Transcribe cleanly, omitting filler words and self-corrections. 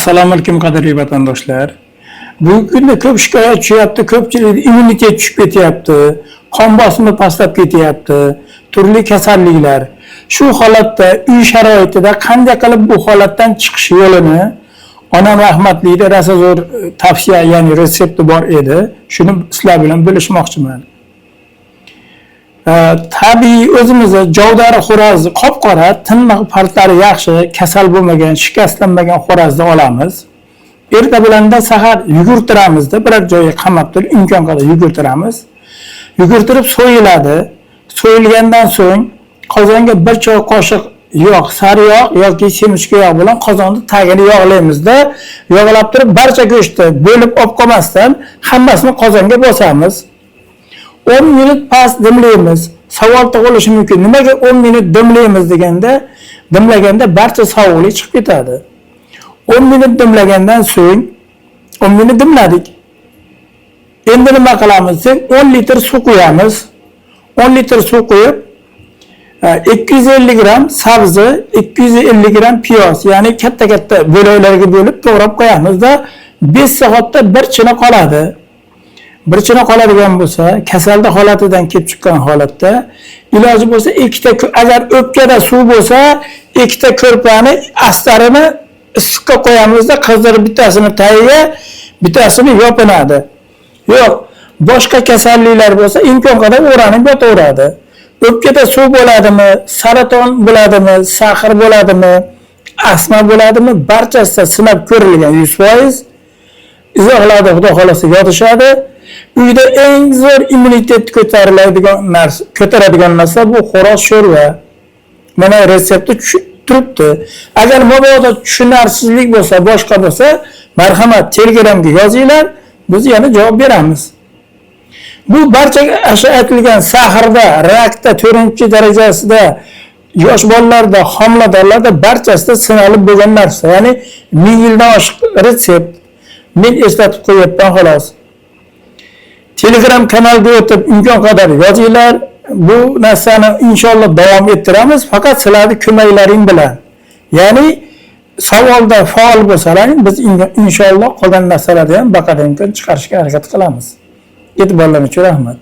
Assalomu alaykum qadrli vatandoshlar. Bugungi kunda ko'p shikoyat tushyapti, ko'pchilik immunitet tushib ketyapti, qon bosimi pastlab ketyapti, turli kasalliklar. Shu holatda uy sharoitida qanday qilib bu holatdan chiqish yo'lini onam rahmatliga rosa zo'r tavsiya, ya'ni retsepti bor edi. Shuni sizlar bilan bo'lishmoqchiman. Tabiiy o'zimizda javdari xo'razni qop-qora, tiniq partlari yaxshi, kasal bo'lmagan, shikastlanmagan xo'razni olamiz. Erta bilanda sahar yugurtiramizda, biror joyga qamab turib, imkon qadar yugurtiramiz. Yugurtirib so'yiladi. So'yilgandan so'ng qozonga bir choy qoshiq yog', sari yog' yoki semichka yog' bilan qozonni tagini yog'laymizda, yog'lab turib barcha go'shtni bo'lib olib qolmasdan hammasini qozonga bosamiz. 10 minut past dimlaymiz. Savol tug'ilishi mumkin. Nimaga 10 minut dimlaymiz dimlaganda barcha sovuqlik chiqib ketadi. 10 minut dimlagandan so'ng 10 minut dimladik. Endi nima qilamiz deb 10 litr suv quyamiz. 10 litr suv quyib 250 gram sabzi, 250 gram piyoz, ya'ni katta-katta bo'laklarga bo'lib to'g'rab qo'yamizda 5 soatda bir china qoladi. Bir china qoladigan bo'lsa, kasalda holatidan kelib chiqqan holatda iloji bo'lsa agar o'pkada suv bo'lsa, ikkita ko'rpani astarini issiqqa qo'yamizda, qizdirib bittasini tagiga, bittasini yopinadi. Yo'q, boshqa kasalliklar bo'lsa, imkon qadar o'ranib yotaveradi. O'pkada suv bo'ladimi, saraton bo'ladimi, sahar bo'ladimi, astma bo'ladimi, barchasi sinab ko'rilgan 100%. Izohlarda xudo xolasa yotishadi. Uyda eng zo'r immunitet ko'taradigan narsa bu xo'roz sho'rva. Mana retsepti turibdi. Agar mabodo tushunarsizlik bo'lsa, boshqa bo'lsa, marhamat Telegramga yozinglar, biz yana javob beramiz. Bu barcha aytilgan saharda, rakda 4-darajasida, yosh bolalarda, homiladorlarda barchasida sinalib bo'lgan narsa. Ya'ni 1000 yildan oshiq retsept. Men eslatib qo'yapman xolos. Telegram kanalga o'tib imkon qadar yozinglar. Bu narsani inshaalloh davom ettiramiz, faqat sizlarning ko'maklaring bilan. Ya'ni savolda faol bo'lsalaring, biz inshaalloh qolgan narsalarni ham baqadan chiqarishga harakat qilamiz. E'tiborlaringiz uchun rahmat.